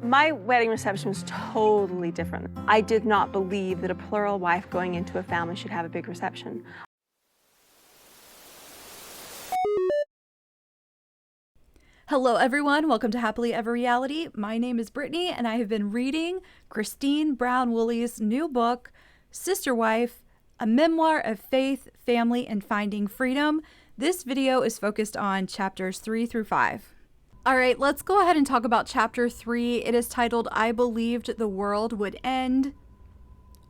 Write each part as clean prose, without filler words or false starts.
My wedding reception was totally different. I did not believe that a plural wife going into a family should have a big reception. Hello everyone, welcome to Happily Ever Reality. My name is Brittany and I have been reading Christine Brown Woolley's new book, Sister Wife, A Memoir of Faith, Family, and Finding Freedom. This video is focused on chapters 3 through 5. All right, let's go ahead and talk about chapter 3. It is titled, I Believed the World Would End.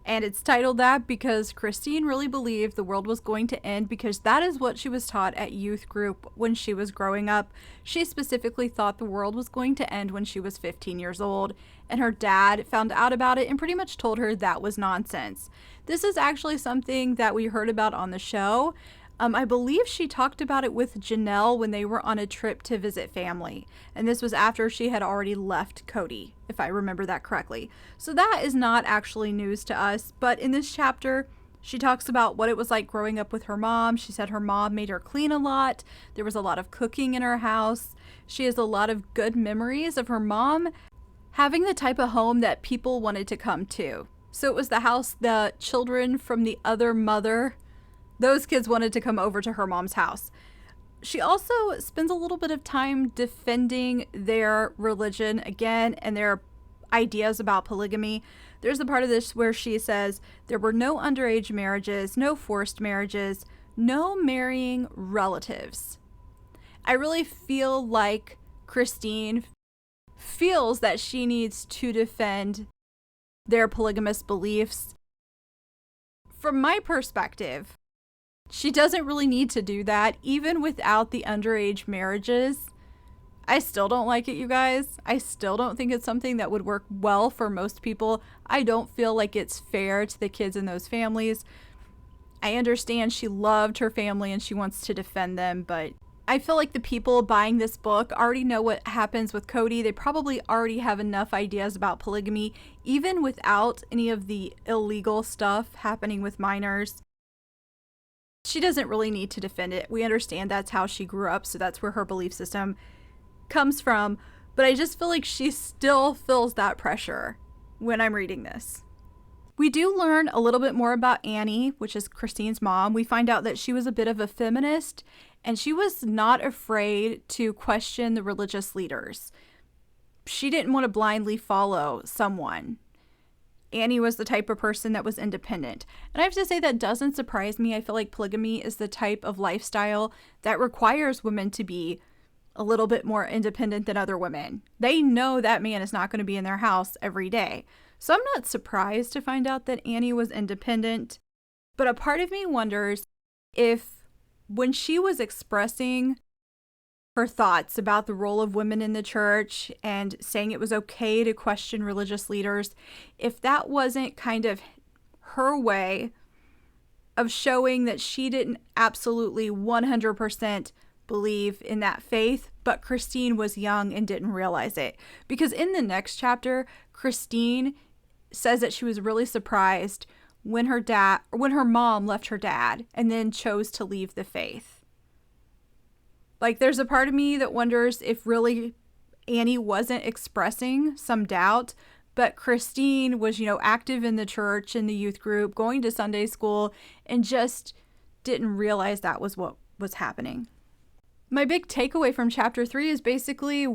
And it's titled that because Christine really believed the world was going to end because that is what she was taught at youth group when she was growing up. She specifically thought the world was going to end when she was 15 years old, and her dad found out about it and pretty much told her that was nonsense. This is actually something that we heard about on the show. I believe she talked about it with Janelle when they were on a trip to visit family. And this was after she had already left Kody, if I remember that correctly. So that is not actually news to us. But in this chapter, she talks about what it was like growing up with her mom. She said her mom made her clean a lot. There was a lot of cooking in her house. She has a lot of good memories of her mom having the type of home that people wanted to come to. So it was the house the children from the other mother, those kids wanted to come over to her mom's house. She also spends a little bit of time defending their religion again and their ideas about polygamy. There's a part of this where she says there were no underage marriages, no forced marriages, no marrying relatives. I really feel like Christine feels that she needs to defend their polygamous beliefs. From my perspective, she doesn't really need to do that, even without the underage marriages. I still don't like it, you guys. I still don't think it's something that would work well for most people. I don't feel like it's fair to the kids in those families. I understand she loved her family and she wants to defend them, but I feel like the people buying this book already know what happens with Kody. They probably already have enough ideas about polygamy, even without any of the illegal stuff happening with minors. She doesn't really need to defend it. We understand that's how she grew up, so that's where her belief system comes from. But I just feel like she still feels that pressure when I'm reading this. We do learn a little bit more about Annie, which is Christine's mom. We find out that she was a bit of a feminist, and she was not afraid to question the religious leaders. She didn't want to blindly follow someone. Annie was the type of person that was independent. And I have to say that doesn't surprise me. I feel like polygamy is the type of lifestyle that requires women to be a little bit more independent than other women. They know that man is not going to be in their house every day. So I'm not surprised to find out that Annie was independent. But a part of me wonders if when she was expressing her thoughts about the role of women in the church and saying it was okay to question religious leaders, if that wasn't kind of her way of showing that she didn't absolutely 100% believe in that faith, but Christine was young and didn't realize it. Because in the next chapter, Christine says that she was really surprised when her mom left her dad and then chose to leave the faith. Like, there's a part of me that wonders if really Annie wasn't expressing some doubt, but Christine was, active in the church, in the youth group, going to Sunday school, and just didn't realize that was what was happening. My big takeaway from chapter 3 is basically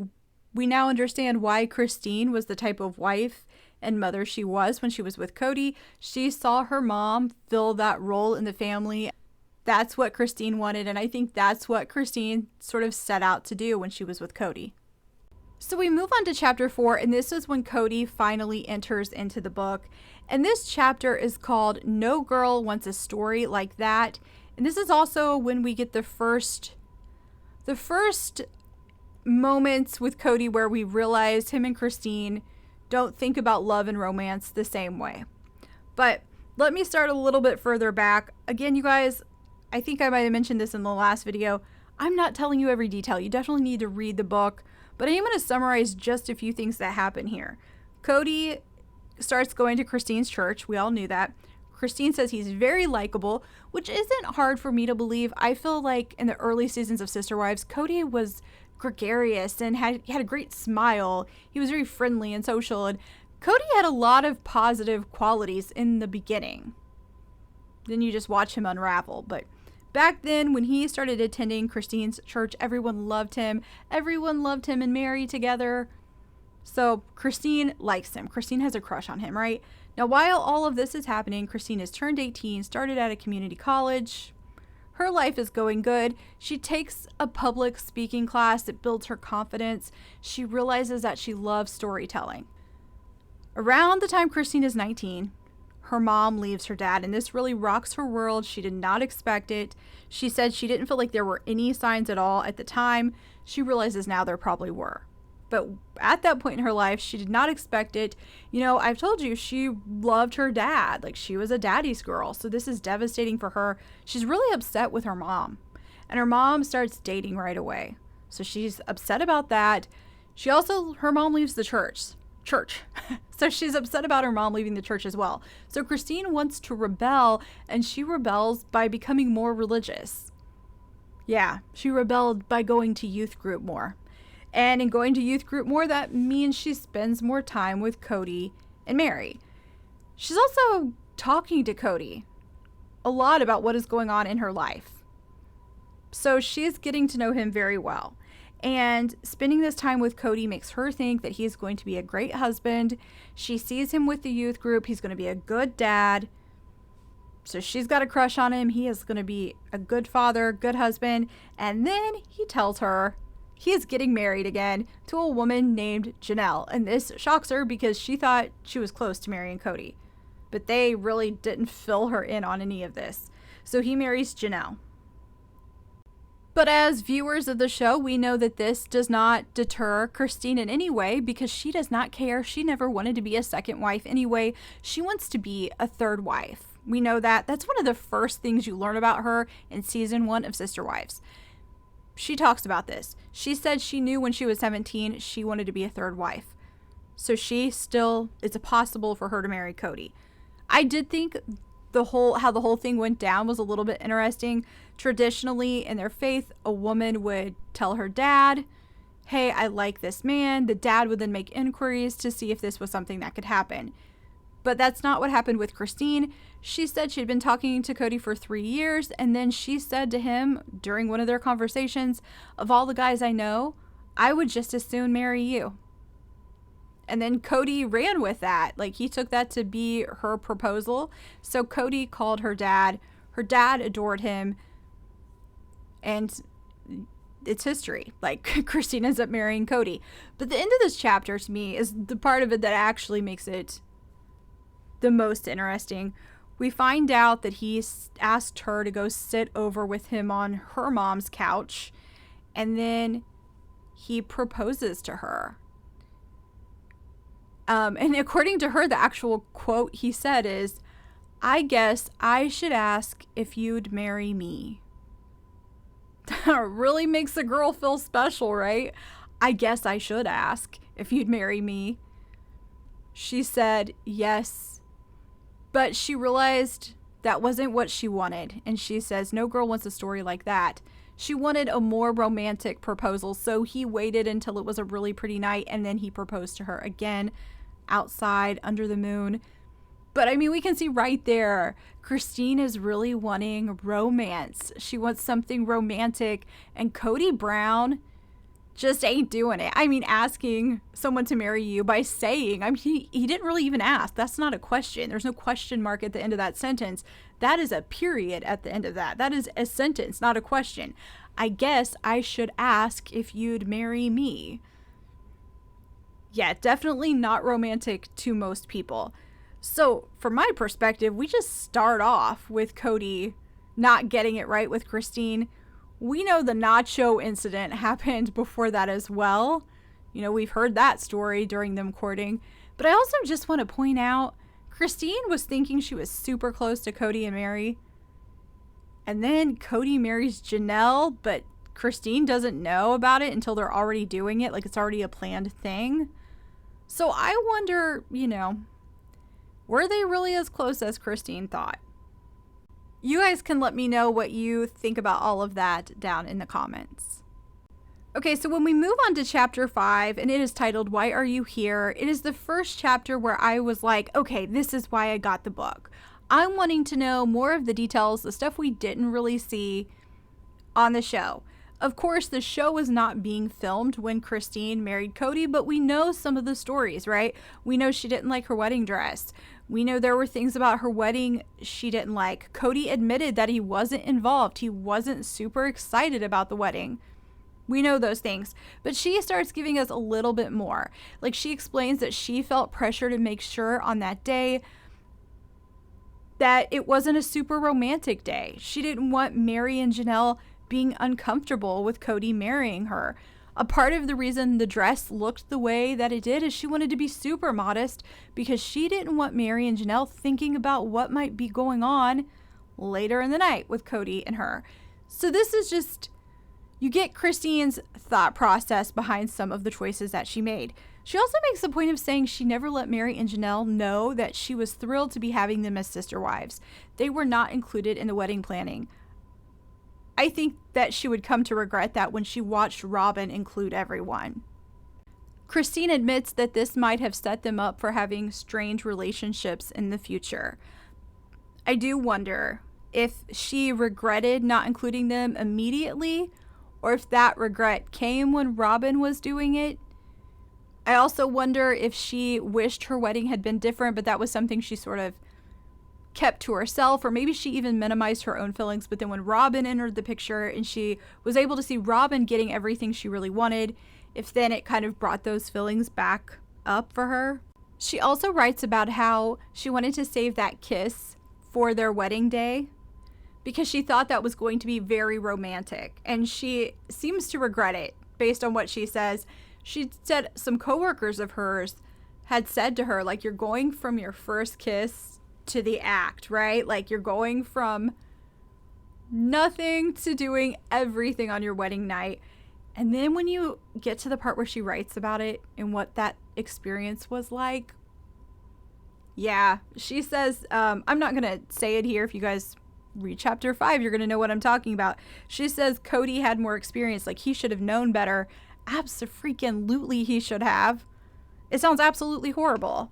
we now understand why Christine was the type of wife and mother she was when she was with Kody. She saw her mom fill that role in the family. That's what Christine wanted, and I think that's what Christine sort of set out to do when she was with Kody. So we move on to chapter 4, and this is when Kody finally enters into the book. And this chapter is called No Girl Wants a Story Like That. And this is also when we get the first moments with Kody where we realize him and Christine don't think about love and romance the same way. But let me start a little bit further back. Again, you guys, I think I might have mentioned this in the last video. I'm not telling you every detail. You definitely need to read the book, but I am going to summarize just a few things that happen here. Kody starts going to Christine's church. We all knew that. Christine says he's very likable, which isn't hard for me to believe. I feel like in the early seasons of Sister Wives, Kody was gregarious and he had a great smile. He was very friendly and social, and Kody had a lot of positive qualities in the beginning. Then you just watch him unravel. But back then, when he started attending Christine's church, everyone loved him. Everyone loved him and Mary together. So Christine likes him. Christine has a crush on him, right? Now, while all of this is happening, Christine has turned 18, started at a community college. Her life is going good. She takes a public speaking class that builds her confidence. She realizes that she loves storytelling. Around the time Christine is 19, her mom leaves her dad, and this really rocks her world. She did not expect it. She said she didn't feel like there were any signs at all at the time. She realizes now there probably were. But at that point in her life, she did not expect it. You know, I've told you, she loved her dad. Like, she was a daddy's girl. So this is devastating for her. She's really upset with her mom. And her mom starts dating right away. So she's upset about that. Her mom leaves the church. So she's upset about her mom leaving the church as well. So Christine wants to rebel, and she rebels by becoming more religious. Yeah, she rebelled by going to youth group more. And in going to youth group more, that means she spends more time with Kody and Mary. She's also talking to Kody a lot about what is going on in her life. So she's getting to know him very well. And spending this time with Kody makes her think that he's going to be a great husband. She sees him with the youth group. He's going to be a good dad. So she's got a crush on him. He is going to be a good father, good husband. And then he tells her he is getting married again to a woman named Janelle. And this shocks her because she thought she was close to marrying Kody. But they really didn't fill her in on any of this. So he marries Janelle. But as viewers of the show, we know that this does not deter Christine in any way because she does not care. She never wanted to be a second wife anyway. She wants to be a third wife. We know that. That's one of the first things you learn about her in season 1 of Sister Wives. She talks about this. She said she knew when she was 17 she wanted to be a third wife. So it's possible for her to marry Kody. I did think how the whole thing went down was a little bit interesting. Traditionally, in their faith, a woman would tell her dad, hey, I like this man. The dad would then make inquiries to see if this was something that could happen. But that's not what happened with Christine. She said she'd been talking to Kody for 3 years, and then she said to him during one of their conversations, of all the guys I know, I would just as soon marry you. And then Kody ran with that. Like, he took that to be her proposal. So Kody called her dad. Her dad adored him. And it's history. Like, Christine ends up marrying Kody. But the end of this chapter, to me, is the part of it that actually makes it the most interesting. We find out that he asked her to go sit over with him on her mom's couch. And then he proposes to her. And according to her, the actual quote he said is, I guess I should ask if you'd marry me. That really makes a girl feel special, right? I guess I should ask if you'd marry me. She said yes, but she realized that wasn't what she wanted. And she says, no girl wants a story like that. She wanted a more romantic proposal, so he waited until it was a really pretty night, and then he proposed to her again outside under the moon. But I mean, we can see right there, Christine is really wanting romance. She wants something romantic, and Kody Brown just ain't doing it. I mean, asking someone to marry you by saying, I mean, he didn't really even ask. That's not a question. There's no question mark at the end of that sentence. That is a period at the end of that. That is a sentence, not a question. I guess I should ask if you'd marry me. Yeah, definitely not romantic to most people. So from my perspective, we just start off with Kody not getting it right with Christine. We know the nacho incident happened before that as well. You know, we've heard that story during them courting. But I also just want to point out, Christine was thinking she was super close to Kody and Mary. And then Kody marries Janelle, but Christine doesn't know about it until they're already doing it. Like, it's already a planned thing. So I wonder, you know, were they really as close as Christine thought? You guys can let me know what you think about all of that down in the comments. Okay, so when we move on to chapter 5, and it is titled, Why Are You Here? It is the first chapter where I was like, okay, this is why I got the book. I'm wanting to know more of the details, the stuff we didn't really see on the show. Of course, the show was not being filmed when Christine married Kody, but we know some of the stories, right? We know she didn't like her wedding dress. We know there were things about her wedding she didn't like. Kody admitted that he wasn't involved. He wasn't super excited about the wedding. We know those things, but she starts giving us a little bit more. Like, she explains that she felt pressure to make sure on that day that it wasn't a super romantic day. She didn't want Mary and Janelle being uncomfortable with Kody marrying her. A part of the reason the dress looked the way that it did is she wanted to be super modest because she didn't want Mary and Janelle thinking about what might be going on later in the night with Kody and her. So this is just, you get Christine's thought process behind some of the choices that she made. She also makes the point of saying she never let Mary and Janelle know that she was thrilled to be having them as sister wives. They were not included in the wedding planning. I think that she would come to regret that when she watched Robin include everyone. Christine admits that this might have set them up for having strange relationships in the future. I do wonder if she regretted not including them immediately, or if that regret came when Robin was doing it. I also wonder if she wished her wedding had been different, but that was something she sort of kept to herself, or maybe she even minimized her own feelings. But then when Robin entered the picture and she was able to see Robin getting everything she really wanted, if then it kind of brought those feelings back up for her. She also writes about how she wanted to save that kiss for their wedding day because she thought that was going to be very romantic, and she seems to regret it based on what she says. She said some coworkers of hers had said to her, like, you're going from your first kiss to the act, right? Like, you're going from nothing to doing everything on your wedding night. And then when you get to the part where she writes about it and what that experience was like, yeah, she says, I'm not going to say it here. If you guys read chapter 5, you're going to know what I'm talking about. She says Kody had more experience, like he should have known better. Abso-freaking-lutely he should have. It sounds absolutely horrible.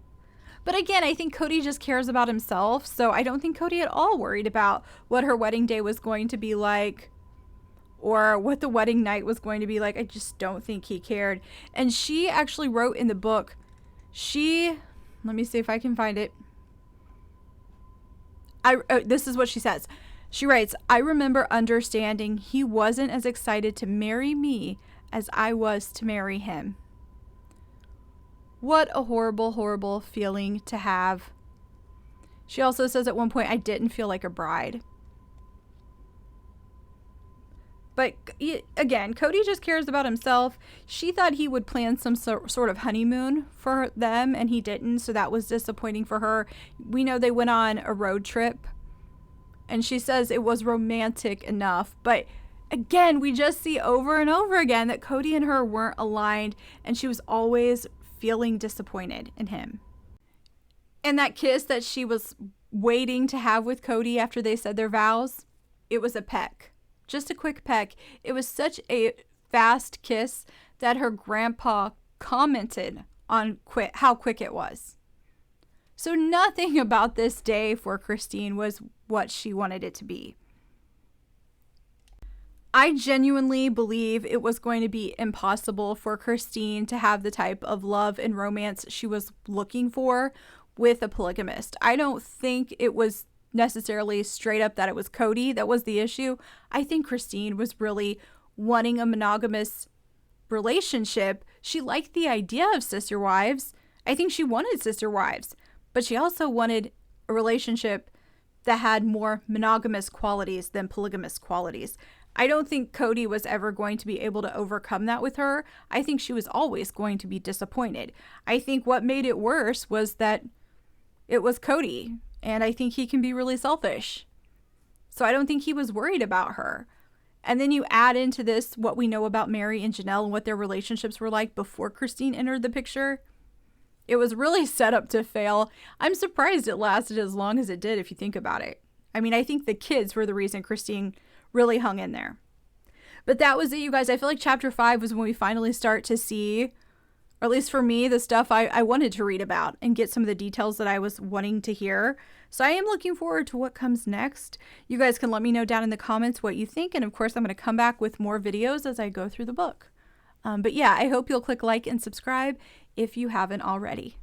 But again, I think Kody just cares about himself, so I don't think Kody at all worried about what her wedding day was going to be like or what the wedding night was going to be like. I just don't think he cared. And she actually wrote in the book, let me see if I can find it. This is what she says. She writes, I remember understanding he wasn't as excited to marry me as I was to marry him. What a horrible, horrible feeling to have. She also says at one point, I didn't feel like a bride. But again, Kody just cares about himself. She thought he would plan some sort of honeymoon for them, and he didn't, so that was disappointing for her. We know they went on a road trip, and she says it was romantic enough. But again, we just see over and over again that Kody and her weren't aligned, and she was always feeling disappointed in him. And that kiss that she was waiting to have with Kody after they said their vows, it was a peck. Just a quick peck. It was such a fast kiss that her grandpa commented on how quick it was. So nothing about this day for Christine was what she wanted it to be. I genuinely believe it was going to be impossible for Christine to have the type of love and romance she was looking for with a polygamist. I don't think it was necessarily straight up that it was Kody that was the issue. I think Christine was really wanting a monogamous relationship. She liked the idea of sister wives. I think she wanted sister wives, but she also wanted a relationship that had more monogamous qualities than polygamous qualities. I don't think Kody was ever going to be able to overcome that with her. I think she was always going to be disappointed. I think what made it worse was that it was Kody, and I think he can be really selfish. So I don't think he was worried about her. And then you add into this what we know about Mary and Janelle and what their relationships were like before Christine entered the picture. It was really set up to fail. I'm surprised it lasted as long as it did if you think about it. I mean, I think the kids were the reason Christine really hung in there. But that was it, you guys. I feel like chapter 5 was when we finally start to see, or at least for me, the stuff I wanted to read about and get some of the details that I was wanting to hear. So I am looking forward to what comes next. You guys can let me know down in the comments what you think. And of course, I'm going to come back with more videos as I go through the book. But yeah, I hope you'll click like and subscribe if you haven't already.